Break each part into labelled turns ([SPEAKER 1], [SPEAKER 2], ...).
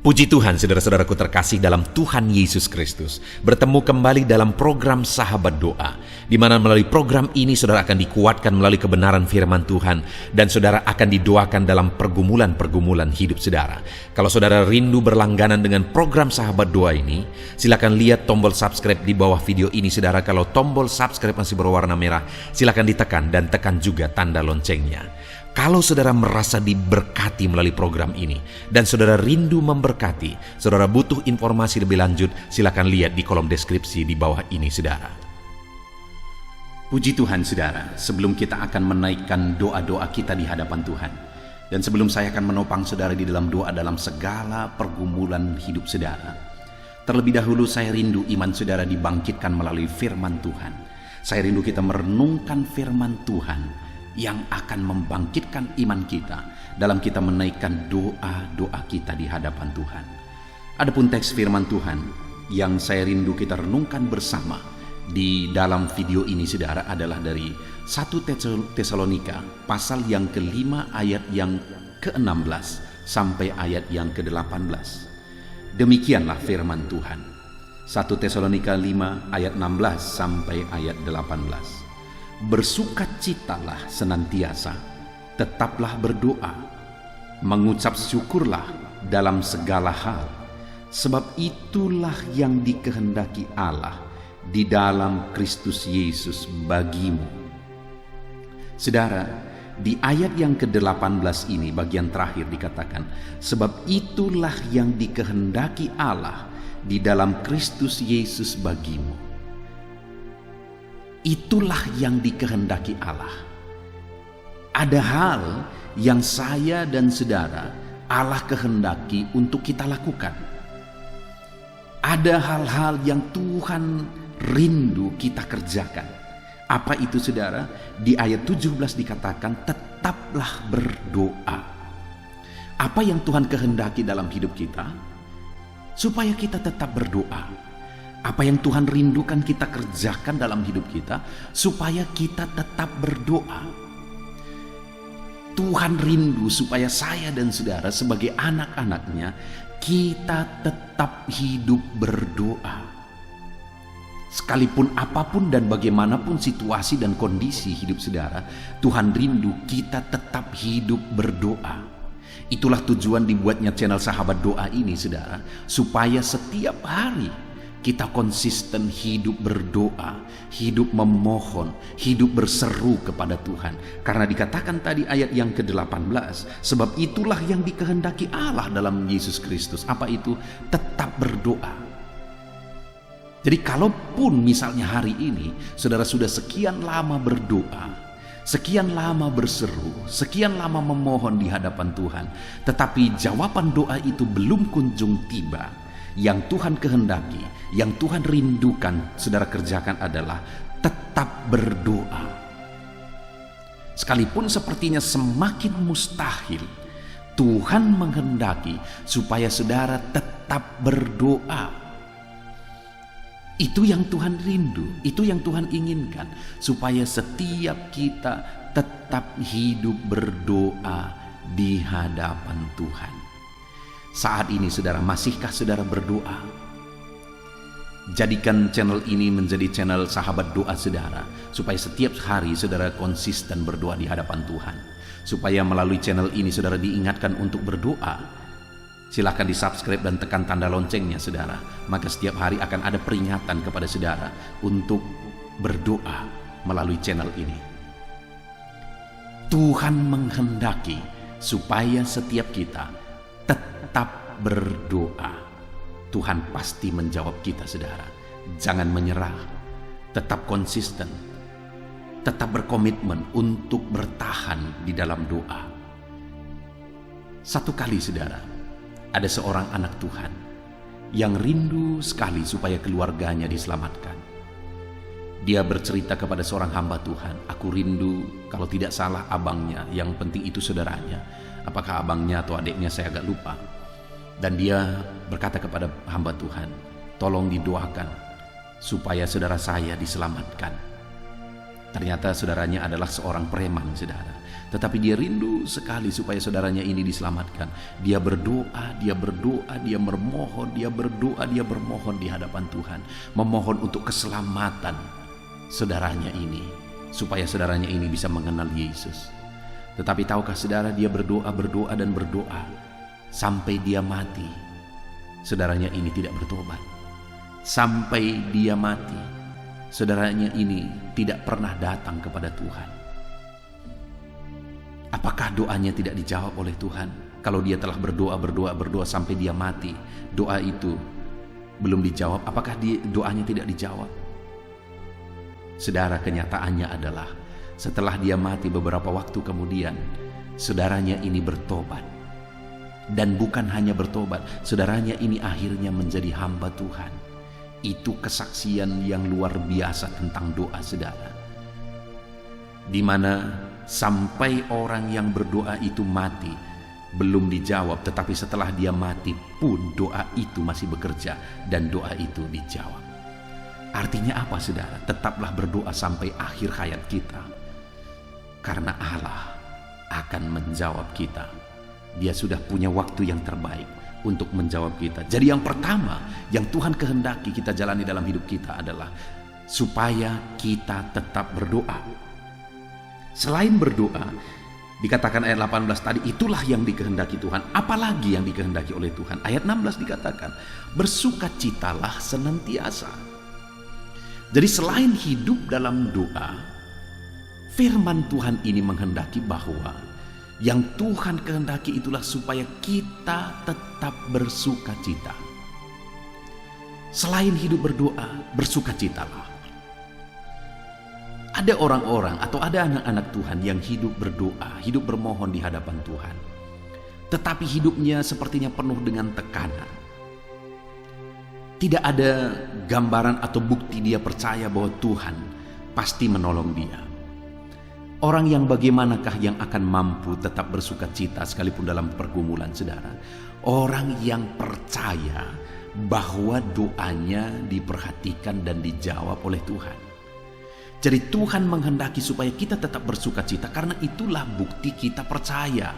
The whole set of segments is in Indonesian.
[SPEAKER 1] Puji Tuhan, saudara-saudaraku terkasih dalam Tuhan Yesus Kristus. Bertemu kembali dalam program Sahabat Doa, di mana melalui program ini saudara akan dikuatkan melalui kebenaran firman Tuhan, dan saudara akan didoakan dalam pergumulan-pergumulan hidup saudara. Kalau saudara rindu berlangganan dengan program Sahabat Doa ini, silakan lihat tombol subscribe di bawah video ini saudara. Kalau tombol subscribe masih berwarna merah, silakan ditekan dan tekan juga tanda loncengnya. Kalau saudara merasa diberkati melalui program ini dan saudara rindu memberkati, saudara butuh informasi lebih lanjut, silakan lihat di kolom deskripsi di bawah ini saudara. Puji Tuhan saudara, sebelum kita akan menaikkan doa-doa kita di hadapan Tuhan, dan sebelum saya akan menopang saudara di dalam doa dalam segala pergumulan hidup saudara, terlebih dahulu saya rindu iman saudara dibangkitkan melalui firman Tuhan. Saya rindu kita merenungkan firman Tuhan yang akan membangkitkan iman kita dalam kita menaikkan doa-doa kita di hadapan Tuhan. Adapun teks firman Tuhan yang saya rindu kita renungkan bersama di dalam video ini saudara adalah dari 1 Tesalonika pasal yang ke-5 ayat yang ke-16 sampai ayat yang ke-18. Demikianlah firman Tuhan. 1 Tesalonika 5 ayat 16 sampai ayat 18. Bersukacitalah senantiasa, tetaplah berdoa, mengucap syukurlah dalam segala hal, sebab itulah yang dikehendaki Allah di dalam Kristus Yesus bagimu. Saudara, di ayat yang ke-18 ini bagian terakhir dikatakan, sebab itulah yang dikehendaki Allah di dalam Kristus Yesus bagimu. Itulah yang dikehendaki Allah. Ada hal yang saya dan saudara Allah kehendaki untuk kita lakukan. Ada hal-hal yang Tuhan rindu kita kerjakan. Apa itu saudara? Di ayat 17 dikatakan tetaplah berdoa. Apa yang Tuhan kehendaki dalam hidup kita? Supaya kita tetap berdoa. Apa yang Tuhan rindukan kita kerjakan dalam hidup kita supaya kita tetap berdoa. Tuhan rindu supaya saya dan saudara sebagai anak-anaknya kita tetap hidup berdoa. Sekalipun apapun dan bagaimanapun situasi dan kondisi hidup saudara, Tuhan rindu kita tetap hidup berdoa. Itulah tujuan dibuatnya channel Sahabat Doa ini saudara, supaya setiap hari kita konsisten hidup berdoa, hidup memohon, hidup berseru kepada Tuhan. Karena dikatakan tadi ayat yang ke-18, sebab itulah yang dikehendaki Allah dalam Yesus Kristus. Apa itu? Tetap berdoa. Jadi kalaupun misalnya hari ini saudara sudah sekian lama berdoa, sekian lama berseru, sekian lama memohon di hadapan Tuhan, tetapi jawaban doa itu belum kunjung tiba, yang Tuhan kehendaki, yang Tuhan rindukan saudara kerjakan adalah tetap berdoa. Sekalipun sepertinya semakin mustahil, Tuhan menghendaki supaya saudara tetap berdoa. Itu yang Tuhan rindu, itu yang Tuhan inginkan, supaya setiap kita tetap hidup berdoa di hadapan Tuhan. Saat ini saudara, masihkah saudara berdoa? Jadikan channel ini menjadi channel Sahabat Doa saudara, supaya setiap hari saudara konsisten berdoa di hadapan Tuhan. Supaya melalui channel ini saudara diingatkan untuk berdoa. Silakan di subscribe dan tekan tanda loncengnya saudara. Maka setiap hari akan ada peringatan kepada saudara untuk berdoa melalui channel ini. Tuhan menghendaki supaya setiap kita tetap berdoa. Tuhan pasti menjawab kita saudara. Jangan menyerah, tetap konsisten, tetap berkomitmen untuk bertahan di dalam doa. Satu kali saudara, ada seorang anak Tuhan yang rindu sekali supaya keluarganya diselamatkan. Dia bercerita kepada seorang hamba Tuhan, aku rindu, kalau tidak salah abangnya, yang penting itu saudaranya, apakah abangnya atau adiknya saya agak lupa. Dan dia berkata kepada hamba Tuhan, tolong didoakan supaya saudara saya diselamatkan. Ternyata saudaranya adalah seorang preman, saudara. Tetapi dia rindu sekali supaya saudaranya ini diselamatkan. Dia berdoa, dia memohon, dia bermohon di hadapan Tuhan. Memohon untuk keselamatan saudaranya ini, supaya saudaranya ini bisa mengenal Yesus. Tetapi tahukah saudara, dia berdoa sampai dia mati. Saudaranya ini tidak bertobat. Sampai dia mati, saudaranya ini tidak pernah datang kepada Tuhan. Apakah doanya tidak dijawab oleh Tuhan? Kalau dia telah berdoa sampai dia mati, doa itu belum dijawab, apakah doanya tidak dijawab? Saudara, kenyataannya adalah setelah dia mati beberapa waktu kemudian, saudaranya ini bertobat. Dan bukan hanya bertobat, saudaranya ini akhirnya menjadi hamba Tuhan. Itu kesaksian yang luar biasa tentang doa saudara, di mana sampai orang yang berdoa itu mati belum dijawab, tetapi setelah dia mati pun doa itu masih bekerja dan doa itu dijawab. Artinya apa saudara? Tetaplah berdoa sampai akhir hayat kita, karena Allah akan menjawab kita. Dia sudah punya waktu yang terbaik untuk menjawab kita. Jadi yang pertama yang Tuhan kehendaki kita jalani dalam hidup kita adalah supaya kita tetap berdoa. Selain berdoa, dikatakan ayat 18 tadi, itulah yang dikehendaki Tuhan. Apalagi yang dikehendaki oleh Tuhan? Ayat 16 dikatakan, bersukacitalah senantiasa. Jadi selain hidup dalam doa, firman Tuhan ini menghendaki bahwa yang Tuhan kehendaki itulah supaya kita tetap bersukacita. Selain hidup berdoa, bersukacitalah. Ada orang-orang atau ada anak-anak Tuhan yang hidup berdoa, hidup bermohon di hadapan Tuhan, tetapi hidupnya sepertinya penuh dengan tekanan. Tidak ada gambaran atau bukti dia percaya bahwa Tuhan pasti menolong dia. Orang yang bagaimanakah yang akan mampu tetap bersukacita sekalipun dalam pergumulan saudara? Orang yang percaya bahwa doanya diperhatikan dan dijawab oleh Tuhan. Jadi Tuhan menghendaki supaya kita tetap bersukacita, karena itulah bukti kita percaya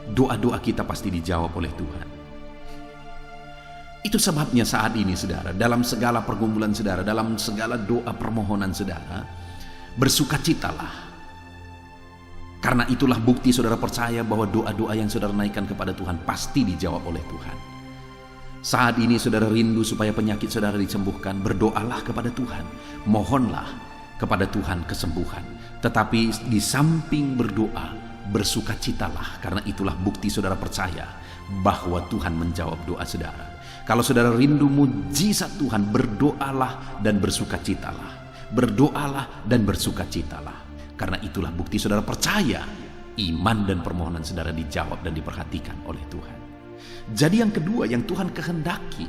[SPEAKER 1] doa-doa kita pasti dijawab oleh Tuhan. Itu sebabnya saat ini saudara, dalam segala pergumulan saudara, dalam segala doa permohonan saudara, bersukacitalah. Karena itulah bukti saudara percaya bahwa doa-doa yang saudara naikkan kepada Tuhan pasti dijawab oleh Tuhan. Saat ini saudara rindu supaya penyakit saudara disembuhkan, berdoalah kepada Tuhan, mohonlah kepada Tuhan kesembuhan. Tetapi di samping berdoa, bersukacitalah, karena itulah bukti saudara percaya bahwa Tuhan menjawab doa saudara. Kalau saudara rindu mujizat Tuhan, berdoalah dan bersukacitalah. Berdoalah dan bersukacitalah, karena itulah bukti saudara percaya iman dan permohonan saudara dijawab dan diperhatikan oleh Tuhan. Jadi yang kedua yang Tuhan kehendaki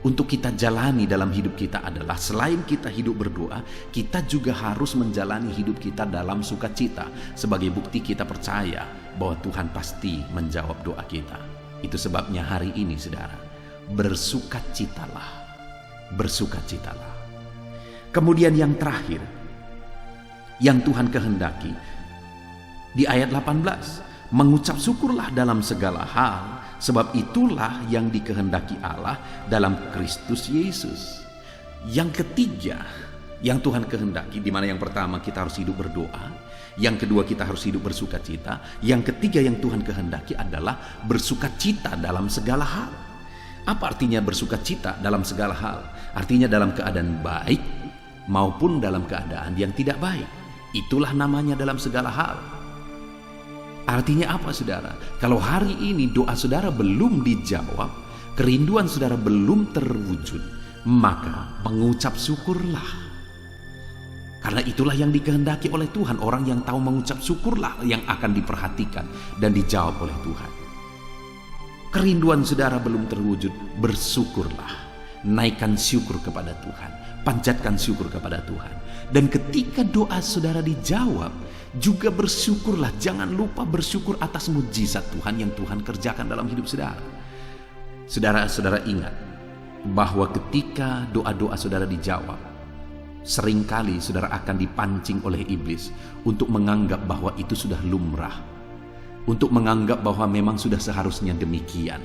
[SPEAKER 1] untuk kita jalani dalam hidup kita adalah, selain kita hidup berdoa, kita juga harus menjalani hidup kita dalam sukacita. Sebagai bukti kita percaya bahwa Tuhan pasti menjawab doa kita. Itu sebabnya hari ini saudara, bersukacitalah. Bersukacitalah. Kemudian yang terakhir, yang Tuhan kehendaki, di ayat 18, mengucap syukurlah dalam segala hal, sebab itulah yang dikehendaki Allah dalam Kristus Yesus. Yang ketiga yang Tuhan kehendaki, di mana yang pertama kita harus hidup berdoa, yang kedua kita harus hidup bersukacita, yang ketiga yang Tuhan kehendaki adalah bersukacita dalam segala hal. Apa artinya bersukacita dalam segala hal? Artinya dalam keadaan baik maupun dalam keadaan yang tidak baik. Itulah namanya dalam segala hal. Artinya apa saudara? Kalau hari ini doa saudara belum dijawab, kerinduan saudara belum terwujud, maka mengucap syukurlah. Karena itulah yang dikehendaki oleh Tuhan. Orang yang tahu mengucap syukurlah yang akan diperhatikan dan dijawab oleh Tuhan. Kerinduan saudara belum terwujud, bersyukurlah. Naikkan syukur kepada Tuhan, panjatkan syukur kepada Tuhan. Dan ketika doa saudara dijawab, juga bersyukurlah. Jangan lupa bersyukur atas mujizat Tuhan yang Tuhan kerjakan dalam hidup saudara. Saudara-saudara ingat bahwa ketika doa-doa saudara dijawab, Seringkali saudara akan dipancing oleh iblis untuk menganggap bahwa itu sudah lumrah, untuk menganggap bahwa memang sudah seharusnya demikian.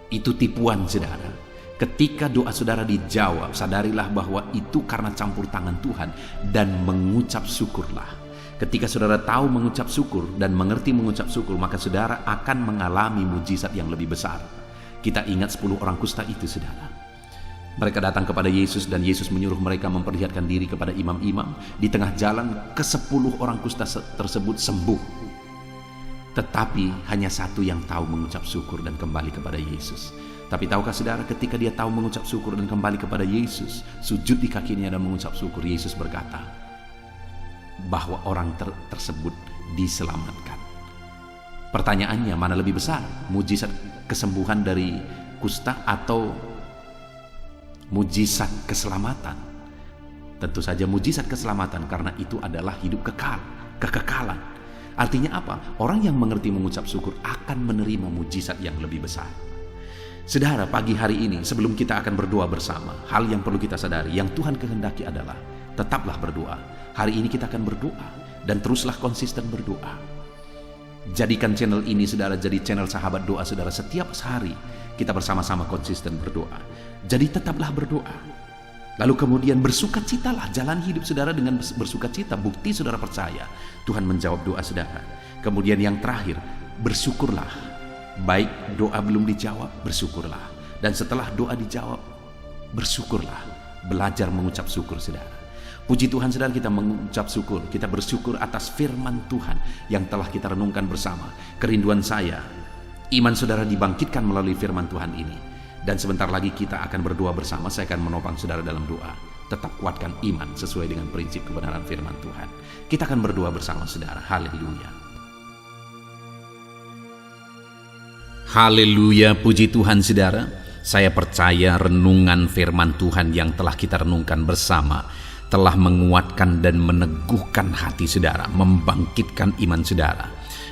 [SPEAKER 1] Itu tipuan saudara. Ketika doa saudara dijawab, sadarilah bahwa itu karena campur tangan Tuhan dan mengucap syukurlah. Ketika saudara tahu mengucap syukur dan mengerti mengucap syukur, maka saudara akan mengalami mujizat yang lebih besar. Kita ingat 10 orang kusta itu saudara. Mereka datang kepada Yesus dan Yesus menyuruh mereka memperlihatkan diri kepada imam-imam. Di tengah jalan ke-10 orang kusta tersebut sembuh. Tetapi hanya satu yang tahu mengucap syukur dan kembali kepada Yesus. Tapi tahukah saudara, ketika dia tahu mengucap syukur dan kembali kepada Yesus, sujud di kakinya dan mengucap syukur, Yesus berkata bahwa orang tersebut diselamatkan. Pertanyaannya, mana lebih besar? Mujizat kesembuhan dari kusta atau mujizat keselamatan? Tentu saja mujizat keselamatan, karena itu adalah hidup kekal, kekekalan. Artinya apa? Orang yang mengerti mengucap syukur akan menerima mujizat yang lebih besar. Saudara, pagi hari ini sebelum kita akan berdoa bersama, hal yang perlu kita sadari, yang Tuhan kehendaki adalah tetaplah berdoa. Hari ini kita akan berdoa dan teruslah konsisten berdoa. Jadikan channel ini saudara jadi channel sahabat doa saudara. Setiap hari kita bersama-sama konsisten berdoa. Jadi tetaplah berdoa. Lalu kemudian bersukacitalah, jalan hidup saudara dengan bersukacita. Bukti saudara percaya Tuhan menjawab doa saudara. Kemudian yang terakhir, bersyukurlah. Baik doa belum dijawab, bersyukurlah. Dan setelah doa dijawab, bersyukurlah. Belajar mengucap syukur saudara. Puji Tuhan saudara, kita mengucap syukur. Kita bersyukur atas firman Tuhan yang telah kita renungkan bersama. Kerinduan saya, iman saudara dibangkitkan melalui firman Tuhan ini. Dan sebentar lagi kita akan berdoa bersama. Saya akan menopang saudara dalam doa. Tetap kuatkan iman sesuai dengan prinsip kebenaran firman Tuhan. Kita akan berdoa bersama saudara. Haleluya. Haleluya, puji Tuhan saudara. Saya percaya renungan firman Tuhan yang telah kita renungkan bersama telah menguatkan dan meneguhkan hati saudara, membangkitkan iman saudara.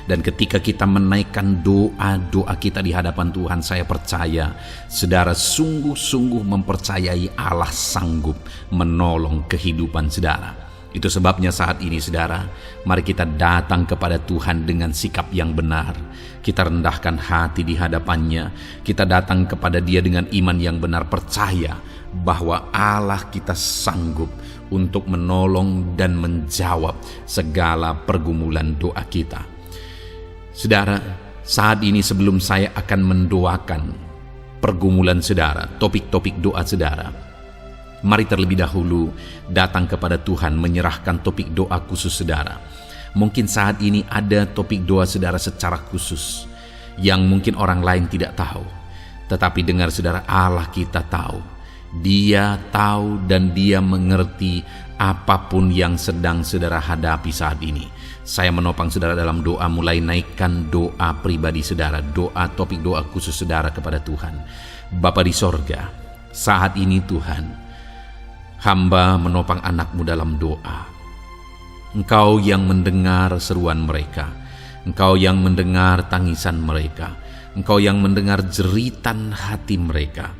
[SPEAKER 1] Dan ketika kita menaikkan doa-doa kita di hadapan Tuhan, saya percaya saudara sungguh-sungguh mempercayai Allah sanggup menolong kehidupan saudara. Itu sebabnya saat ini saudara, mari kita datang kepada Tuhan dengan sikap yang benar. Kita rendahkan hati di hadapannya. Kita datang kepada Dia dengan iman yang benar, percaya bahwa Allah kita sanggup untuk menolong dan menjawab segala pergumulan doa kita. Saudara, saat ini sebelum saya akan mendoakan pergumulan saudara, topik-topik doa saudara, mari terlebih dahulu datang kepada Tuhan menyerahkan topik doa khusus saudara. Mungkin saat ini ada topik doa saudara secara khusus yang mungkin orang lain tidak tahu. Tetapi dengar saudara, Allah kita tahu. Dia tahu dan Dia mengerti apapun yang sedang saudara hadapi saat ini. Saya menopang saudara dalam doa, mulai naikkan doa pribadi saudara, doa topik doa khusus saudara kepada Tuhan. Bapa di sorga, saat ini Tuhan, hamba menopang anak-Mu dalam doa. Engkau yang mendengar seruan mereka, Engkau yang mendengar tangisan mereka, Engkau yang mendengar jeritan hati mereka.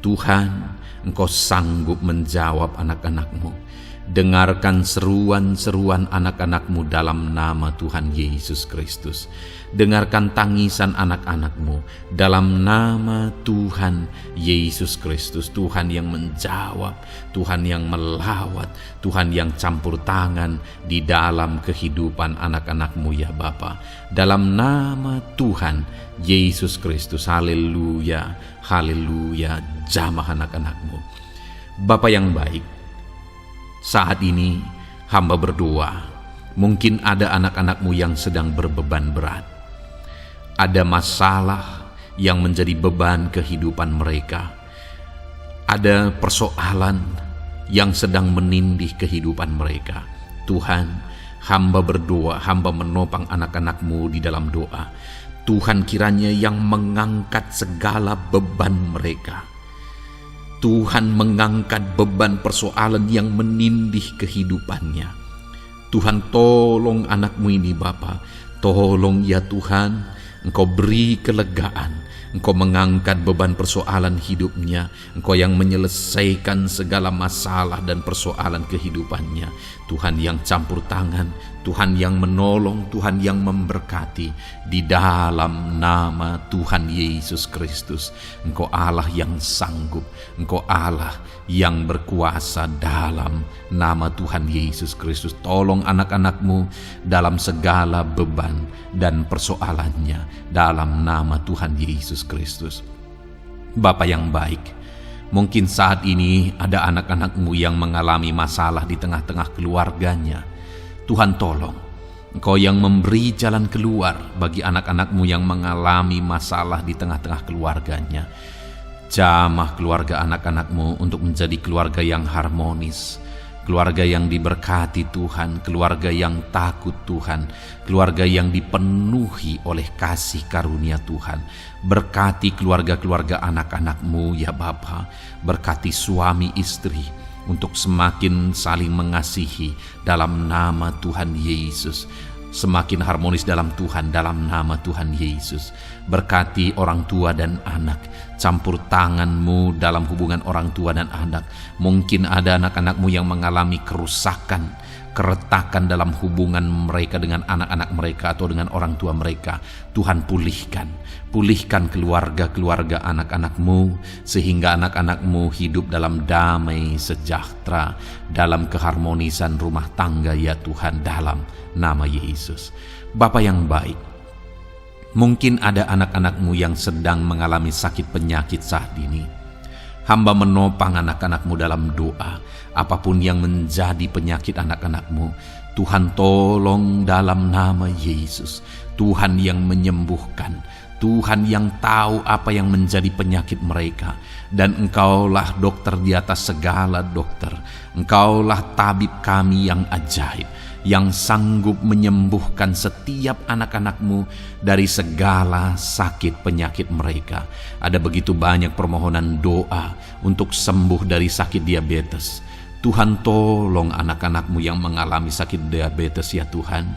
[SPEAKER 1] Tuhan, Engkau sanggup menjawab anak-anak-Mu. Dengarkan seruan-seruan anak-anak-Mu dalam nama Tuhan Yesus Kristus. Dengarkan tangisan anak-anak-Mu dalam nama Tuhan Yesus Kristus. Tuhan yang menjawab, Tuhan yang melawat, Tuhan yang campur tangan di dalam kehidupan anak-anak-Mu ya Bapa. Dalam nama Tuhan Yesus Kristus. Haleluya, haleluya. Jamah anak-anak-Mu. Bapa yang baik, saat ini hamba berdoa, mungkin ada anak-anak-Mu yang sedang berbeban berat. Ada masalah yang menjadi beban kehidupan mereka. Ada persoalan yang sedang menindih kehidupan mereka. Tuhan, hamba berdoa, hamba menopang anak-anak-Mu di dalam doa. Tuhan kiranya yang mengangkat segala beban mereka. Tuhan mengangkat beban persoalan yang menindih kehidupannya. Tuhan tolong anak-Mu ini Bapa. Tolong ya Tuhan, Engkau beri kelegaan. Engkau mengangkat beban persoalan hidupnya. Engkau yang menyelesaikan segala masalah dan persoalan kehidupannya. Tuhan yang campur tangan, Tuhan yang menolong, Tuhan yang memberkati. Di dalam nama Tuhan Yesus Kristus, Engkau Allah yang sanggup, Engkau Allah yang berkuasa. Dalam nama Tuhan Yesus Kristus, tolong anak-anak-Mu dalam segala beban dan persoalannya, dalam nama Tuhan Yesus Kristus. Bapa yang baik, mungkin saat ini ada anak-anak-Mu yang mengalami masalah di tengah-tengah keluarganya. Tuhan tolong, Engkau yang memberi jalan keluar bagi anak-anak-Mu yang mengalami masalah di tengah-tengah keluarganya. Jamah keluarga anak-anak-Mu untuk menjadi keluarga yang harmonis, keluarga yang diberkati Tuhan, keluarga yang takut Tuhan, keluarga yang dipenuhi oleh kasih karunia Tuhan. Berkati keluarga-keluarga anak-anak-Mu ya Bapa, berkati suami istri untuk semakin saling mengasihi dalam nama Tuhan Yesus, semakin harmonis dalam Tuhan, dalam nama Tuhan Yesus. Berkati orang tua dan anak, campur tangan-Mu dalam hubungan orang tua dan anak. Mungkin ada anak-anak-Mu yang mengalami kerusakan, keretakan dalam hubungan mereka dengan anak-anak mereka atau dengan orang tua mereka. Tuhan pulihkan keluarga-keluarga anak-anak-Mu, sehingga anak-anak-Mu hidup dalam damai sejahtera, dalam keharmonisan rumah tangga ya Tuhan, dalam nama Yesus. Bapa yang baik, mungkin ada anak-anak-Mu yang sedang mengalami sakit penyakit saat ini. Hamba menopang anak-anak-Mu dalam doa. Apapun yang menjadi penyakit anak-anak-Mu, Tuhan tolong dalam nama Yesus. Tuhan yang menyembuhkan, Tuhan yang tahu apa yang menjadi penyakit mereka. Dan Engkaulah dokter di atas segala dokter. Engkaulah tabib kami yang ajaib, yang sanggup menyembuhkan setiap anak-anak-Mu dari segala sakit penyakit mereka. Ada begitu banyak permohonan doa untuk sembuh dari sakit diabetes. Tuhan tolong anak-anak-Mu yang mengalami sakit diabetes ya Tuhan.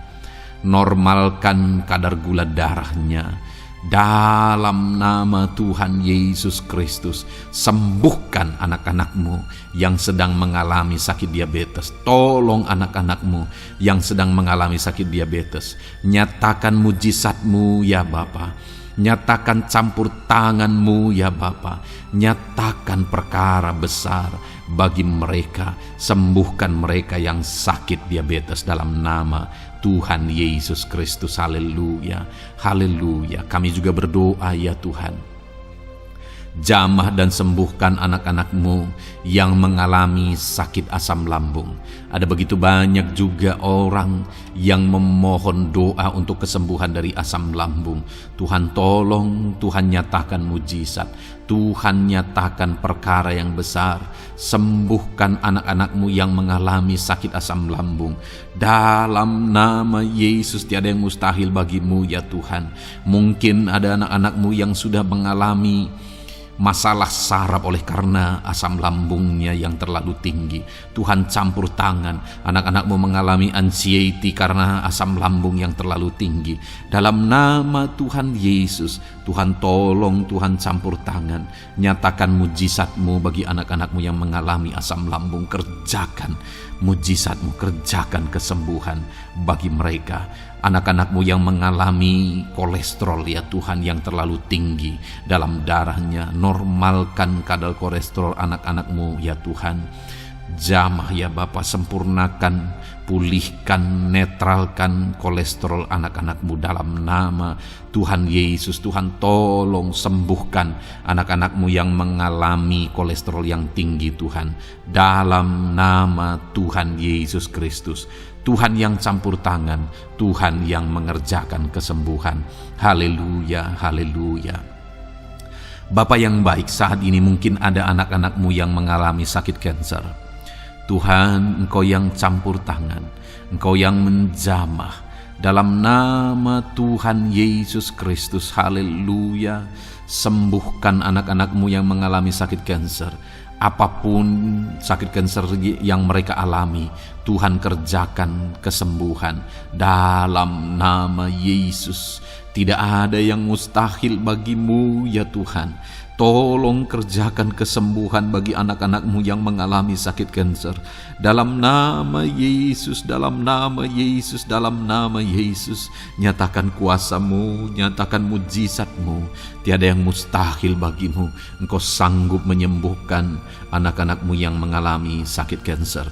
[SPEAKER 1] Normalkan kadar gula darahnya. Dalam nama Tuhan Yesus Kristus, sembuhkan anak-anak-Mu yang sedang mengalami sakit diabetes. Tolong anak-anak-Mu yang sedang mengalami sakit diabetes. Nyatakan mujizat-Mu ya Bapa. Nyatakan campur tangan-Mu ya Bapa. Nyatakan perkara besar bagi mereka. Sembuhkan mereka yang sakit diabetes dalam nama Tuhan Yesus Kristus. Haleluya, haleluya. Kami juga berdoa ya Tuhan, jamah dan sembuhkan anak-anak-Mu yang mengalami sakit asam lambung. Ada begitu banyak juga orang yang memohon doa untuk kesembuhan dari asam lambung. Tuhan tolong, Tuhan nyatakan mujizat, Tuhan nyatakan perkara yang besar. Sembuhkan anak-anak-Mu yang mengalami sakit asam lambung. Dalam nama Yesus, tiada yang mustahil bagi-Mu ya Tuhan. Mungkin ada anak-anak-Mu yang sudah mengalami masalah saraf oleh karena asam lambungnya yang terlalu tinggi. Tuhan campur tangan. Anak-anak-Mu mengalami anxiety karena asam lambung yang terlalu tinggi. Dalam nama Tuhan Yesus, Tuhan tolong, Tuhan campur tangan. Nyatakan mujizat-Mu bagi anak-anak-Mu yang mengalami asam lambung. Kerjakan mujizat-Mu, kerjakan kesembuhan bagi mereka. Anak-anak-Mu yang mengalami kolesterol ya Tuhan yang terlalu tinggi dalam darahnya, normalkan kadar kolesterol anak-anak-Mu ya Tuhan. Jamah ya Bapa, sempurnakan, pulihkan, netralkan kolesterol anak-anak-Mu dalam nama Tuhan Yesus. Tuhan tolong sembuhkan anak-anak-Mu yang mengalami kolesterol yang tinggi Tuhan, dalam nama Tuhan Yesus Kristus. Tuhan yang campur tangan, Tuhan yang mengerjakan kesembuhan. Haleluya, haleluya. Bapa yang baik, saat ini mungkin ada anak-anak-Mu yang mengalami sakit kanker. Tuhan, Engkau yang campur tangan, Engkau yang menjamah. Dalam nama Tuhan Yesus Kristus, haleluya. Sembuhkan anak-anak-Mu yang mengalami sakit kanker. Apapun sakit kanker yang mereka alami, Tuhan kerjakan kesembuhan dalam nama Yesus. Tidak ada yang mustahil bagimu ya Tuhan. Tolong kerjakan kesembuhan bagi anak-anak-Mu yang mengalami sakit kanker. Dalam nama Yesus, dalam nama Yesus, dalam nama Yesus. Nyatakan kuasa-Mu, nyatakan mujizat-Mu. Tiada yang mustahil bagimu. Engkau sanggup menyembuhkan anak-anak-Mu yang mengalami sakit kanker.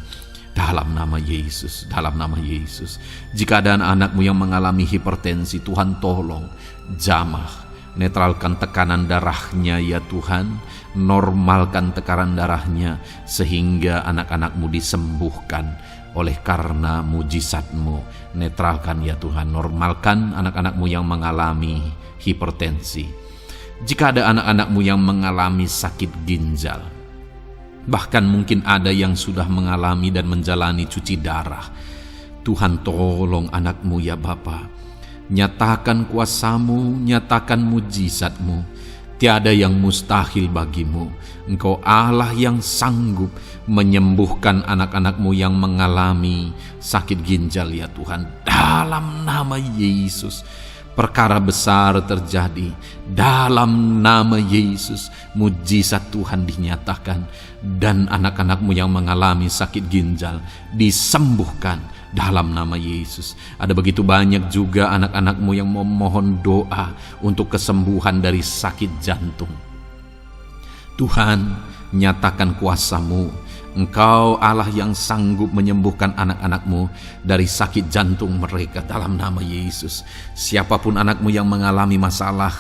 [SPEAKER 1] Dalam nama Yesus, dalam nama Yesus. Jika ada anak-anak-Mu yang mengalami hipertensi, Tuhan tolong jamah. Netralkan tekanan darahnya ya Tuhan. Normalkan tekanan darahnya sehingga anak-anak-Mu disembuhkan oleh karena mujizat-Mu. Netralkan ya Tuhan. Normalkan anak-anak-Mu yang mengalami hipertensi. Jika ada anak-anak-Mu yang mengalami sakit ginjal, bahkan mungkin ada yang sudah mengalami dan menjalani cuci darah, Tuhan tolong anak-Mu ya Bapa. Nyatakan kuasa-Mu, nyatakan mujizat-Mu. Tiada yang mustahil bagimu. Engkau Allah yang sanggup menyembuhkan anak-anak-Mu yang mengalami sakit ginjal ya Tuhan. Dalam nama Yesus, perkara besar terjadi. Dalam nama Yesus, mujizat Tuhan dinyatakan. Dan anak-anak-Mu yang mengalami sakit ginjal disembuhkan dalam nama Yesus. Ada begitu banyak juga anak-anak-Mu yang memohon doa untuk kesembuhan dari sakit jantung. Tuhan, nyatakan kuasa-Mu. Engkau Allah yang sanggup menyembuhkan anak-anak-Mu dari sakit jantung mereka dalam nama Yesus. Siapapun anak-Mu yang mengalami masalah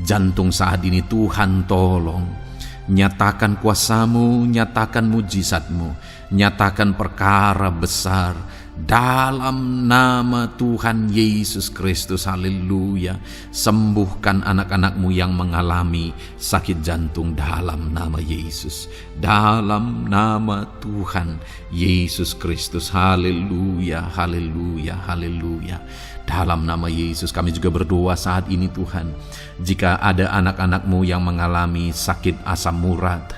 [SPEAKER 1] jantung saat ini, Tuhan tolong. Nyatakan kuasa-Mu, nyatakan mujizat-Mu, nyatakan perkara besar dalam nama Tuhan Yesus Kristus. Haleluya. Sembuhkan anak-anak-Mu yang mengalami sakit jantung dalam nama Yesus. Dalam nama Tuhan Yesus Kristus. Haleluya, haleluya, haleluya. Dalam nama Yesus kami juga berdoa saat ini Tuhan. Jika ada anak-anak-Mu yang mengalami sakit asam urat,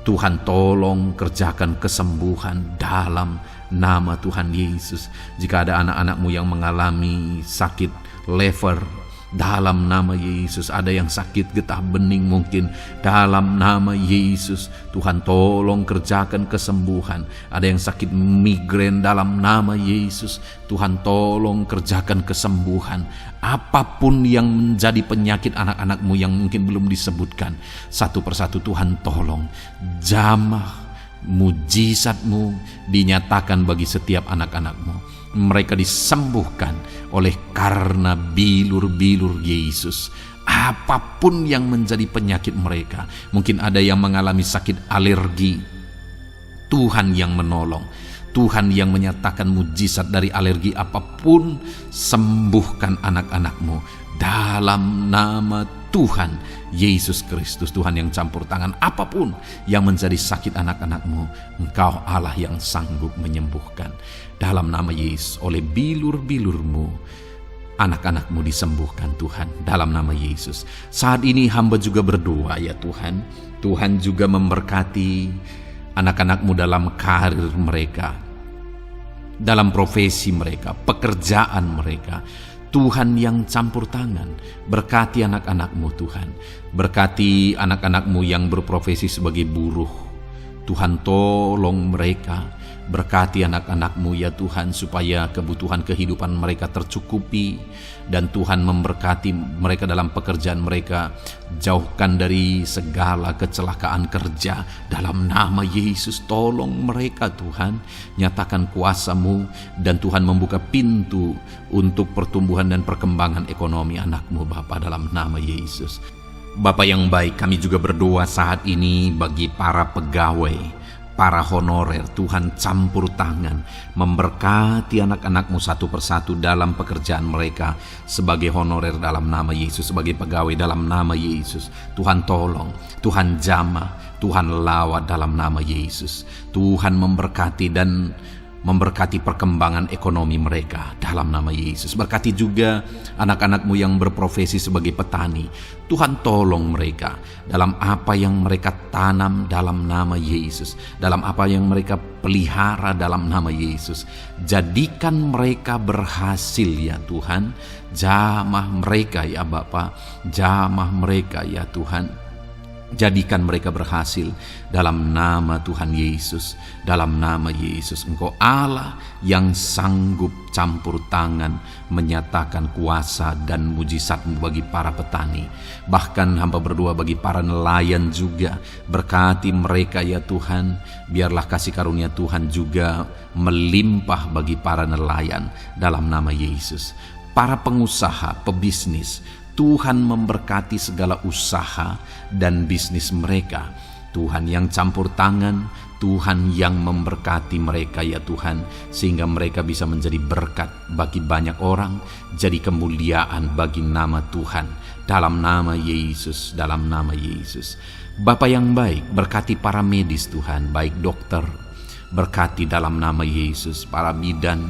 [SPEAKER 1] Tuhan tolong kerjakan kesembuhan dalam nama Tuhan Yesus. Jika ada anak-anak-Mu yang mengalami sakit liver, dalam nama Yesus. Ada yang sakit getah bening mungkin, dalam nama Yesus Tuhan tolong kerjakan kesembuhan. Ada yang sakit migrain, dalam nama Yesus Tuhan tolong kerjakan kesembuhan. Apapun yang menjadi penyakit anak-anak-Mu yang mungkin belum disebutkan, satu persatu Tuhan tolong jamah mujizat-Mu dinyatakan bagi setiap anak-anak-Mu. Mereka disembuhkan oleh karena bilur-bilur Yesus. Apapun yang menjadi penyakit mereka, mungkin ada yang mengalami sakit alergi, Tuhan yang menolong, Tuhan yang menyatakan mujizat dari alergi apapun. Sembuhkan anak-anak-Mu dalam nama Tuhan Yesus Kristus. Tuhan yang campur tangan apapun yang menjadi sakit anak-anak-Mu, Engkau Allah yang sanggup menyembuhkan. Dalam nama Yesus, oleh bilur-bilur-Mu anak-anak-Mu disembuhkan Tuhan, dalam nama Yesus. Saat ini hamba juga berdoa ya Tuhan. Tuhan juga memberkati anak-anak-Mu dalam karir mereka, dalam profesi mereka, pekerjaan mereka. Tuhan yang campur tangan, berkati anak-anak-Mu Tuhan. Berkati anak-anak-Mu yang berprofesi sebagai buruh, Tuhan tolong mereka. Berkati anak-anak-Mu ya Tuhan, supaya kebutuhan kehidupan mereka tercukupi. Dan Tuhan memberkati mereka dalam pekerjaan mereka. Jauhkan dari segala kecelakaan kerja dalam nama Yesus. Tolong mereka Tuhan, nyatakan kuasa-Mu. Dan Tuhan membuka pintu untuk pertumbuhan dan perkembangan ekonomi anak-Mu Bapa, dalam nama Yesus. Bapa yang baik, kami juga berdoa saat ini bagi para pegawai, para honorer. Tuhan campur tangan, memberkati anak-anak-Mu satu persatu dalam pekerjaan mereka sebagai honorer dalam nama Yesus, sebagai pegawai dalam nama Yesus. Tuhan tolong, Tuhan jamah, Tuhan lawat dalam nama Yesus. Tuhan memberkati dan memberkati perkembangan ekonomi mereka dalam nama Yesus. Berkati juga anak-anak-Mu yang berprofesi sebagai petani. Tuhan, tolong mereka dalam apa yang mereka tanam dalam nama Yesus, dalam apa yang mereka pelihara dalam nama Yesus. Jadikan mereka berhasil ya Tuhan. Jamah mereka ya Bapa, jamah mereka ya Tuhan. Jadikan mereka berhasil dalam nama Tuhan Yesus. Dalam nama Yesus, Engkau Allah yang sanggup campur tangan menyatakan kuasa dan mujizat-Mu bagi para petani. Bahkan hamba berdoa bagi para nelayan juga. Berkati mereka ya Tuhan. Biarlah kasih karunia Tuhan juga melimpah bagi para nelayan dalam nama Yesus. Para pengusaha, pebisnis, Tuhan memberkati segala usaha dan bisnis mereka. Tuhan yang campur tangan, Tuhan yang memberkati mereka ya Tuhan, sehingga mereka bisa menjadi berkat bagi banyak orang, jadi kemuliaan bagi nama Tuhan. Dalam nama Yesus, dalam nama Yesus. Bapa yang baik, berkati para medis Tuhan, baik dokter, berkati dalam nama Yesus, para bidan,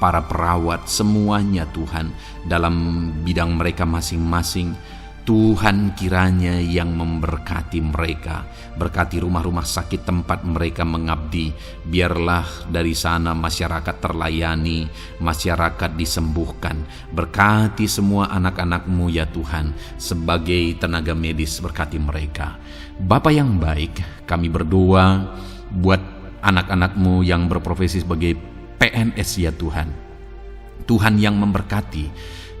[SPEAKER 1] para perawat, semuanya Tuhan, dalam bidang mereka masing-masing. Tuhan kiranya yang memberkati mereka. Berkati rumah-rumah sakit tempat mereka mengabdi. Biarlah dari sana masyarakat terlayani, masyarakat disembuhkan. Berkati semua anak-anak-Mu ya Tuhan, sebagai tenaga medis, berkati mereka. Bapa yang baik, kami berdoa buat anak-anak-Mu yang berprofesi sebagai PNS ya Tuhan. Tuhan yang memberkati,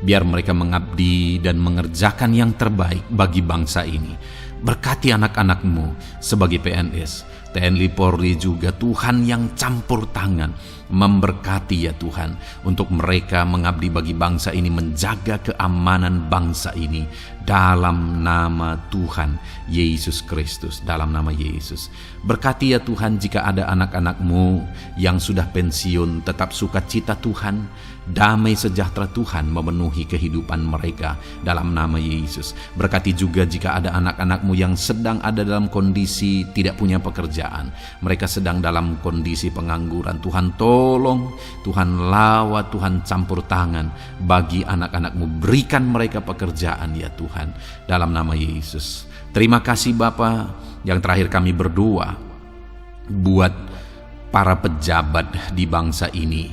[SPEAKER 1] biar mereka mengabdi dan mengerjakan yang terbaik bagi bangsa ini. Berkati anak-anak-Mu sebagai PNS, TNI Polri juga, Tuhan yang campur tangan memberkati ya Tuhan, untuk mereka mengabdi bagi bangsa ini, menjaga keamanan bangsa ini dalam nama Tuhan Yesus Kristus, dalam nama Yesus. Berkati ya Tuhan, jika ada anak-anak-Mu yang sudah pensiun, tetap sukacita Tuhan, damai sejahtera Tuhan memenuhi kehidupan mereka dalam nama Yesus. Berkati juga jika ada anak-anak-Mu yang sedang ada dalam kondisi tidak punya pekerjaan, mereka sedang dalam kondisi pengangguran. Tuhan tolong, Tuhan lawat, Tuhan campur tangan bagi anak-anak-Mu, berikan mereka pekerjaan ya Tuhan, dalam nama Yesus. Terima kasih Bapa. Yang terakhir kami berdoa buat para pejabat di bangsa ini,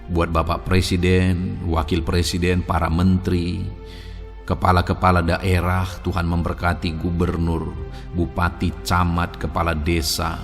[SPEAKER 1] buat Bapak Presiden, Wakil Presiden, para menteri, kepala-kepala daerah. Tuhan memberkati gubernur, bupati, camat, kepala desa,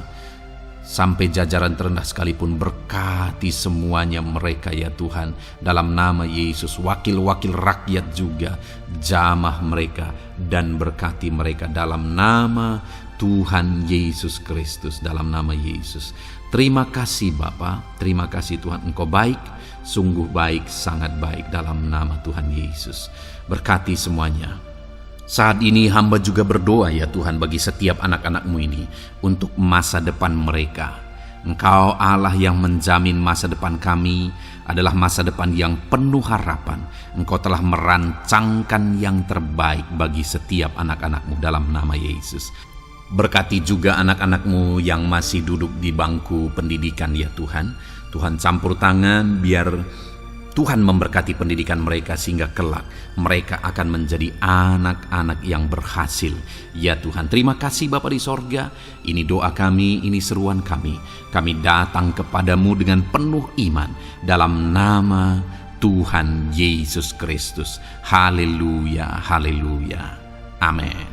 [SPEAKER 1] sampai jajaran terendah sekalipun. Berkati semuanya mereka ya Tuhan, dalam nama Yesus. Wakil-wakil rakyat juga, jamah mereka dan berkati mereka dalam nama Tuhan Yesus Kristus, dalam nama Yesus. Terima kasih Bapa, terima kasih Tuhan, Engkau baik, sungguh baik, sangat baik, dalam nama Tuhan Yesus. Berkati semuanya. Saat ini hamba juga berdoa ya Tuhan bagi setiap anak-anak-Mu ini, untuk masa depan mereka. Engkau Allah yang menjamin masa depan kami adalah masa depan yang penuh harapan. Engkau telah merancangkan yang terbaik bagi setiap anak-anak-Mu dalam nama Yesus. Berkati juga anak-anak-Mu yang masih duduk di bangku pendidikan ya Tuhan. Tuhan campur tangan, biar Tuhan memberkati pendidikan mereka, sehingga kelak mereka akan menjadi anak-anak yang berhasil ya Tuhan. Terima kasih Bapa di sorga. Ini doa kami, ini seruan kami. Kami datang kepadamu dengan penuh iman dalam nama Tuhan Yesus Kristus. Haleluya, haleluya, amin.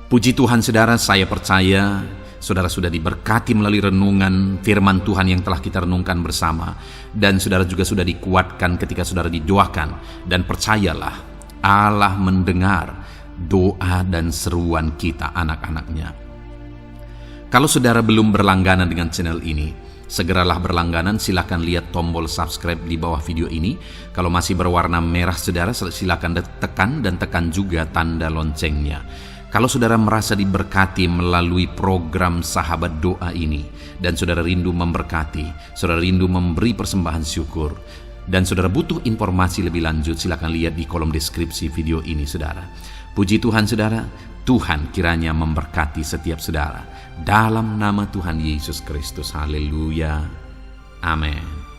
[SPEAKER 1] Puji Tuhan saudara, saya percaya saudara sudah diberkati melalui renungan firman Tuhan yang telah kita renungkan bersama. Dan saudara juga sudah dikuatkan ketika saudara didoakan. Dan percayalah, Allah mendengar doa dan seruan kita anak-anaknya. Kalau saudara belum berlangganan dengan channel ini, segeralah berlangganan. Silakan lihat tombol subscribe di bawah video ini. Kalau masih berwarna merah saudara, silakan tekan, dan tekan juga tanda loncengnya. Kalau saudara merasa diberkati melalui program Sahabat Doa ini, dan saudara rindu memberkati, saudara rindu memberi persembahan syukur, dan saudara butuh informasi lebih lanjut, silakan lihat di kolom deskripsi video ini saudara. Puji Tuhan saudara, Tuhan kiranya memberkati setiap saudara. Dalam nama Tuhan Yesus Kristus, haleluya, Amin.